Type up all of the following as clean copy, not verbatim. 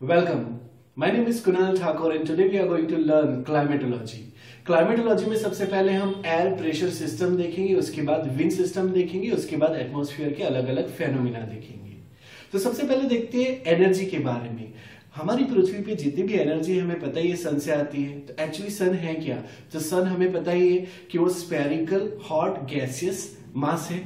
Welcome. My name is Kunal Thakur and today we are going to learn climatology. Climatology में सबसे पहले हम air pressure system देखेंगे, उसके बाद विंड सिस्टम देखेंगे, उसके बाद एटमॉस्फेयर के अलग अलग फेनोमेना देखेंगे। तो सबसे पहले देखते हैं एनर्जी के बारे में। हमारी पृथ्वी पे जितनी भी एनर्जी हमें पता ही है सन से आती है। तो एक्चुअली सन है क्या? तो सन हमें पता ही है कि वो स्फेरिकल हॉट गैसियस मास है।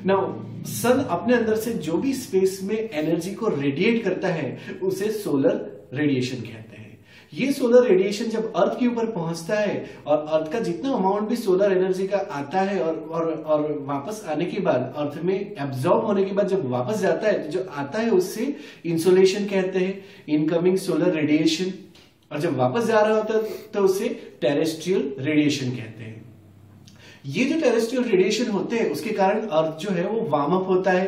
नाउ सन अपने अंदर से जो भी स्पेस में एनर्जी को रेडिएट करता है उसे सोलर रेडिएशन कहते हैं। ये सोलर रेडिएशन जब अर्थ के ऊपर पहुंचता है और अर्थ का जितना अमाउंट भी सोलर एनर्जी का आता है और वापस आने के बाद अर्थ में एब्जॉर्ब होने के बाद जब वापस जाता है तो जो आता है उससे इंसोलेशन कहते हैं, इनकमिंग सोलर रेडिएशन। और जब वापस जा रहा होता है तो उसे टेरेस्ट्रियल रेडिएशन कहते हैं। ये जो टेरेस्ट्रियल रेडिएशन होते हैं उसके कारण अर्थ जो है वो वार्म अप होता है।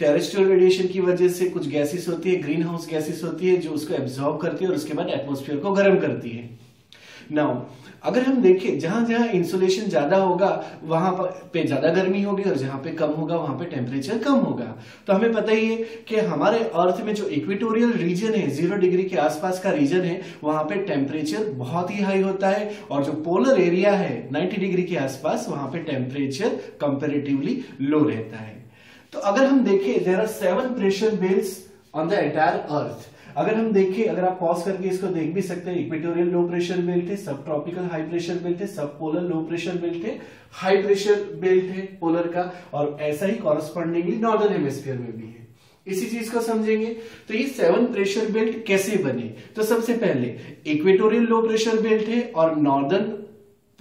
टेरेस्ट्रियल रेडिएशन की वजह से कुछ गैसेस होती है, ग्रीन हाउस गैसेस होती है जो उसको एब्जॉर्ब करती है और उसके बाद एटमॉस्फेयर को गर्म करती है। नाउ अगर हम देखें जहां जहां इंसुलेशन ज्यादा होगा वहां पे ज्यादा गर्मी होगी और जहां पे कम होगा वहां पे टेम्परेचर कम होगा। तो हमें पता ही है कि हमारे अर्थ में जो इक्वेटोरियल रीजन है 0 डिग्री के आसपास का रीजन है वहां पे टेम्परेचर बहुत ही हाई होता है और जो पोलर एरिया है 90 डिग्री के आसपास वहां पे टेम्परेचर कंपेरेटिवली लो रहता है। तो अगर हम देखें there are 7 pressure belts on the entire earth. अगर हम देखें, अगर आप पॉज करके इसको देख भी सकते हैं, इक्वेटोरियल लो प्रेशर बेल्ट है, सब ट्रॉपिकल हाई प्रेशर बेल्ट है, सब पोलर लो प्रेशर बेल्ट है, हाई प्रेशर बेल्ट है पोलर का, और ऐसा ही कॉरस्पॉन्डिंगली नॉर्दर्न हेमिस्फीयर में भी है। इसी चीज को समझेंगे। तो ये 7 प्रेशर बेल्ट कैसे बने? तो सबसे पहले इक्वेटोरियल लो प्रेशर बेल्ट है और northern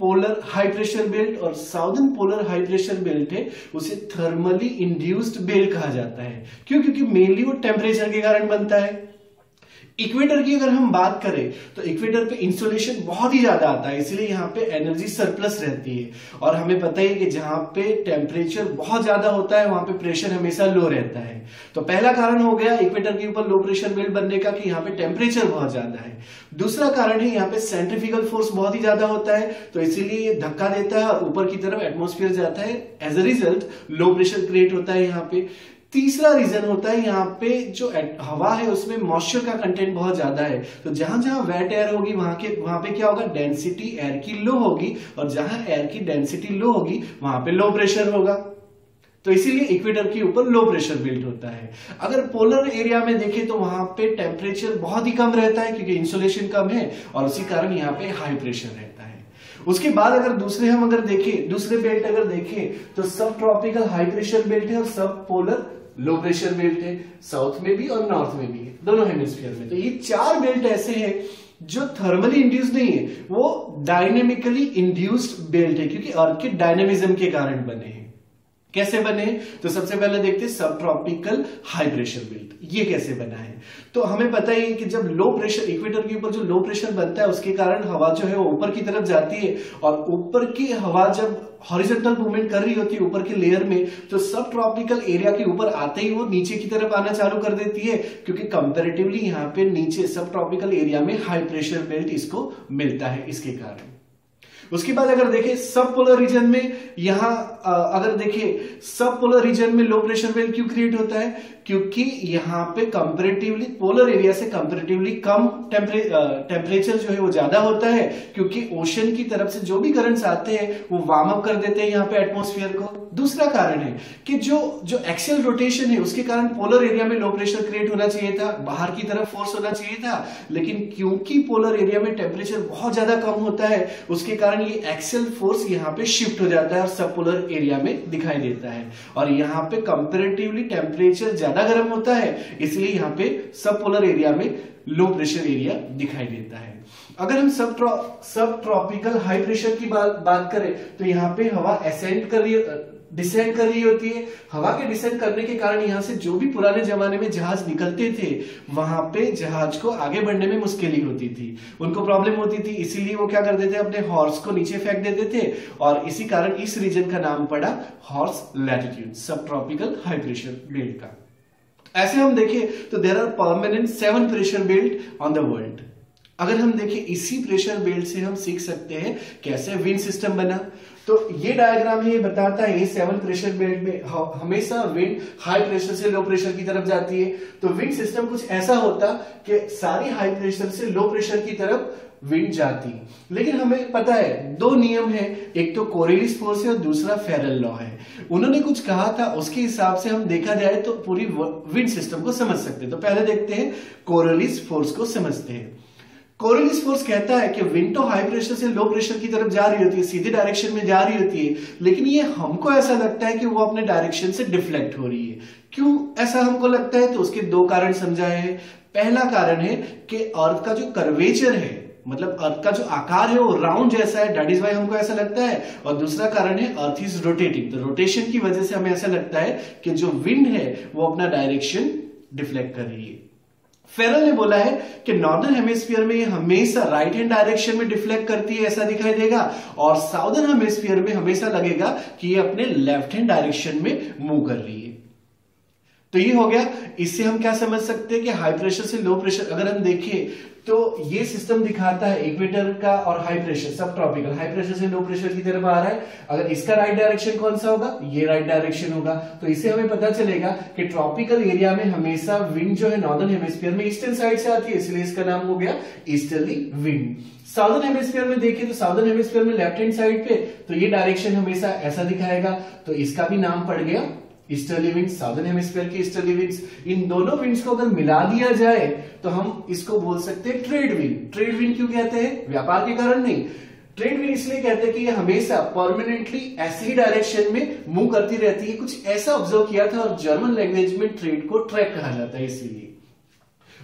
polar high pressure belt और southern polar high pressure belt है, उसे थर्मली इंड्यूस्ड बेल्ट कहा जाता है। क्यों? क्योंकि मेनली वो टेम्परेचर के कारण बनता है। इक्वेटर की अगर हम बात करें तो इक्वेटर पे इंसोलेशन बहुत ही ज्यादा आता है, इसलिए यहाँ पे एनर्जी सरप्लस रहती है। और हमें पता है कि जहां पे टेम्परेचर बहुत ज्यादा होता है वहां पे प्रेशर हमेशा लो रहता है। तो पहला कारण हो गया इक्वेटर के ऊपर लो प्रेशर बेल्ट बनने का कि यहाँ पे टेम्परेचर बहुत ज्यादा है। दूसरा कारण है यहाँ पे सेंट्रीफ्यूगल फोर्स बहुत ही ज्यादा होता है, तो इसीलिए ये धक्का देता है और ऊपर की तरफ एटमॉस्फेयर जाता है। As a result low pressure create होता है यहाँ पे। तीसरा रीजन होता है यहाँ पे जो हवा है उसमें मॉइस्चर का कंटेंट बहुत ज्यादा है, तो जहां जहां वेट एयर होगी वहां पे क्या होगा, डेंसिटी एयर की लो होगी, और जहां एयर की डेंसिटी लो होगी वहां पे लो प्रेशर होगा। तो इसीलिए इक्वेटर के ऊपर लो प्रेशर बिल्ट होता है। अगर पोलर एरिया में देखें तो वहां पे टेम्परेचर बहुत ही कम रहता है क्योंकि इंसुलेशन कम है और उसी कारण यहाँ पे हाई प्रेशर रहता है। उसके बाद अगर दूसरे बेल्ट अगर देखें तो सब ट्रॉपिकल हाई प्रेशर बेल्ट है और सब पोलर लो प्रेशर बेल्ट है, साउथ में भी और नॉर्थ में भी है, दोनों हेमिस्फीयर में। तो ये 4 बेल्ट ऐसे हैं जो थर्मली इंड्यूस्ड नहीं है, वो डायनेमिकली इंड्यूस्ड बेल्ट है क्योंकि अर्थ के डायनेमिज्म के कारण बने हैं। कैसे बने? तो सबसे पहले देखते हैं सब ट्रॉपिकल हाई प्रेशर बेल्ट ये कैसे बना है। तो हमें पता ही है कि जब लो प्रेशर इक्वेटर के ऊपर जो लो प्रेशर बनता है उसके कारण हवा जो है वो ऊपर की तरफ जाती है, और ऊपर की हवा जब हॉरिजॉन्टल मूवमेंट कर रही होती है ऊपर के लेयर में, तो सब ट्रॉपिकल एरिया के ऊपर आते ही वो नीचे की तरफ आना चालू कर देती है क्योंकि कंपैरेटिवली यहाँ पे नीचे सब ट्रॉपिकल एरिया में हाई प्रेशर बेल्ट इसको मिलता है इसके कारण। उसके बाद अगर देखें सब पोलर रीजन में, यहां अगर देखें सब पोलर रीजन में लो प्रेशर बेल्ट क्यों क्रिएट होता है? क्योंकि यहां पे कंपैरेटिवली पोलर एरिया से कंपैरेटिवली कम टेम्परेचर जो है वो ज्यादा होता है क्योंकि ओशन की तरफ से जो भी करंट्स आते हैं वो वार्म अप कर देते हैं यहाँ पे एटमॉस्फेयर को। दूसरा कारण है कि जो एक्सियल रोटेशन है उसके कारण पोलर एरिया में लो प्रेशर क्रिएट होना चाहिए था, बाहर की तरफ फोर्स होना चाहिए था, लेकिन क्योंकि पोलर एरिया में टेम्परेचर बहुत ज्यादा कम होता है उसके कारण ये एक्सियल फोर्स यहाँ पे शिफ्ट हो जाता है और सब पोलर एरिया में दिखाई देता है। और यहाँ पे कंपैरेटिवली टेम्परेचर ज्यादा गर्म होता है, इसलिए यहाँ पे सब पोलर एरिया में लो प्रेशर एरिया दिखाई देता है। अगर हम सब ट्रॉपिकल हाई प्रेशर की बात करें तो यहाँ पे हवा डिसेंड कर रही होती है। हवा के डिसेंड करने के कारण यहाँ से जो भी पुराने जमाने में जहाज निकलते थे वहां पे जहाज को आगे बढ़ने में मुश्किल होती थी, उनको प्रॉब्लम होती थी, इसीलिए वो क्या करते थे, अपने हॉर्स को नीचे फेंक देते थे और इसी कारण इस रीजन का नाम पड़ा horse latitude, sub tropical high pressure belt का। ऐसे हम देखें तो there are permanent 7 pressure belt on the world. अगर हम देखें इसी प्रेशर बेल्ट से हम सीख सकते हैं कैसे विंड सिस्टम बना। तो ये डायग्राम है, ये बताता है A7 प्रेशर बेल्ट में हमेशा विंड हाई प्रेशर से लो प्रेशर की तरफ जाती है। तो विंड सिस्टम कुछ ऐसा होता कि सारी हाई प्रेशर से लो प्रेशर की तरफ विंड जाती। लेकिन हमें पता है दो नियम है, एक तो कोरियलिस फोर्स है और दूसरा फेरल लॉ है। उन्होंने कुछ कहा था, उसके हिसाब से हम देखा जाए तो पूरी विंड सिस्टम को समझ सकते हैं। तो पहले देखते हैं कोरियलिस फोर्स को समझते हैं। कोरियलिस फोर्स कहता है कि विंड तो हाई प्रेशर से लो प्रेशर की तरफ जा रही होती है, सीधी डायरेक्शन में जा रही होती है, लेकिन ये हमको ऐसा लगता है कि वो अपने डायरेक्शन से डिफ्लेक्ट हो रही है। क्यों ऐसा हमको लगता है? तो उसके दो कारण समझाए हैं। पहला कारण है कि अर्थ का जो कर्वेचर है, मतलब अर्थ का जो आकार है वो राउंड जैसा है, दैट इज व्हाई हमको ऐसा लगता है। और दूसरा कारण है अर्थ इज रोटेटिंग, तो रोटेशन की वजह से हमें ऐसा लगता है कि जो विंड है वो अपना डायरेक्शन डिफ्लेक्ट कर रही है। फेरल ने बोला है कि नॉर्दर्न हेमिस्फीयर में ये हमेशा राइट हैंड डायरेक्शन में डिफ्लेक्ट करती है, ऐसा दिखाई देगा, और साउदर्न हेमिस्फीयर में हमेशा लगेगा कि ये अपने लेफ्ट हैंड डायरेक्शन में मूव कर रही है। तो ये हो गया। इससे हम क्या समझ सकते हैं कि हाई प्रेशर से लो प्रेशर अगर हम देखें तो ये सिस्टम दिखाता है इक्वेटर का और हाई प्रेशर, सब ट्रॉपिकल, हाई प्रेशर से लो प्रेशर की तरफ आ रहा है। अगर इसका राइट डायरेक्शन कौन सा होगा? ये राइट डायरेक्शन होगा। तो इससे हमें पता चलेगा कि ट्रॉपिकल एरिया में हमेशा विंड जो है नॉर्दर्न हेमिस्फीयर में ईस्टर्न साइड से आती है, इसलिए इसका नाम हो गया ईस्टर्ली विंड। साउदर्न हेमिस्फीयर में देखें तो साउदर्न हेमिस्फीयर में लेफ्ट हैंड साइड पे तो ये डायरेक्शन हमेशा ऐसा दिखाएगा, तो इसका भी नाम पड़ गया ईस्टर्ली विंड्स, साउदर्न हेमिस्फीयर की ईस्टर्ली विंड्स। इन दोनों विंड्स को अगर मिला दिया जाए तो हम इसको बोल सकते हैं ट्रेड विंड। ट्रेड विंड क्यों कहते हैं? व्यापार के कारण नहीं, ट्रेड विंड इसलिए कहते हैं कि ये हमेशा परमानेंटली ऐसे ही डायरेक्शन में मूव करती रहती है। कुछ ऐसा ऑब्जर्व किया था और जर्मन लैंग्वेज में ट्रेड को ट्रैक कहा जाता है। इसीलिए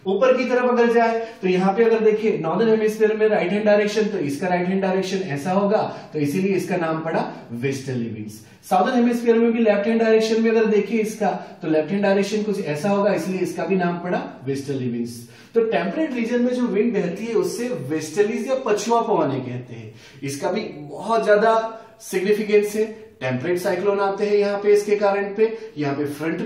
ऊपर की तरफ अगर जाए तो यहाँ पे अगर देखिए नॉर्दर्न हेमिस्फीयर में राइट हैंड डायरेक्शन, तो इसका राइट हैंड डायरेक्शन ऐसा होगा, तो इसीलिए इसका नाम पड़ा वेस्टर्ली विंड्स। साउदर्न हेमिस्फीयर में भी लेफ्ट हैंड डायरेक्शन में अगर देखिए इसका, तो लेफ्ट हैंड डायरेक्शन कुछ ऐसा होगा, इसलिए इसका भी नाम पड़ा वेस्टर्ली विंड्स। तो टेम्परेट रीजन में जो विंड बहती है उससे वेस्टर्लीज या पछुआ पवने कहते हैं। इसका भी बहुत ज्यादा सिग्निफिकेंस है। टेम्परेट साइक्लोन आते हैं यहाँ पे इसके कारण पे, यहाँ पे फ्रंट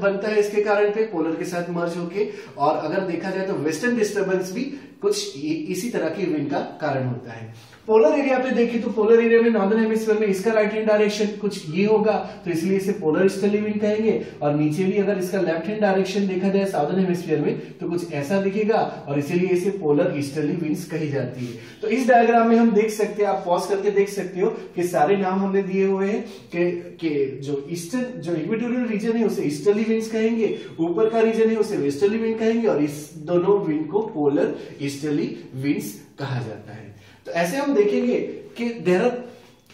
बनता है इसके कारण पे, पोलर के साथ मर्ज होके। और अगर देखा जाए तो वेस्टर्न डिस्टर्बेंस भी कुछ इसी तरह की विंड का कारण होता है। पोलर एरिया पे देखें तो पोलर एरिया में नॉर्दर्न हेमिस्फीयर में इसका राइट हैंड डायरेक्शन कुछ ये होगा, तो इसलिए इसे पोलर ईस्टर्ली विंड कहेंगे। और नीचे भी अगर इसका लेफ्ट हैंड डायरेक्शन देखा जाए साउदर्न हेमिस्फीयर में तो कुछ ऐसा दिखेगा, और इसीलिए इसे पोलर ईस्टर्ली विंड्स कही जाती है। तो इस डायग्राम में हम देख सकते हैं, आप पॉज करके देख सकते हो कि सारे नाम हमने दिए हुए हैं कि जो ईस्टर्न जो इक्वेटोरियल रीजन है उसे ईस्टर्ली विंड्स कहेंगे, ऊपर का रीजन है उसे वेस्टर्ली विंड कहेंगे, और इस दोनों विंड को पोलर ईस्टर्ली विंड्स कहा जाता है। तो ऐसे हम देखेंगे कि देयर आर,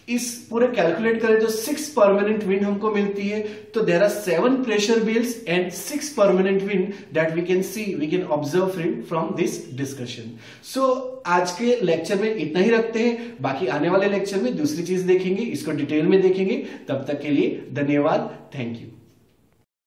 इस पूरे कैलकुलेट करें तो 6 परमानेंट विंड हमको मिलती है। तो there are 7 pressure belts and 6 permanent wind that we can observe from this discussion. So आज के लेक्चर में इतना ही रखते हैं, बाकी आने वाले लेक्चर में दूसरी चीज देखेंगे, इसको डिटेल में देखेंगे। तब तक के लिए धन्यवाद, थैंक यू।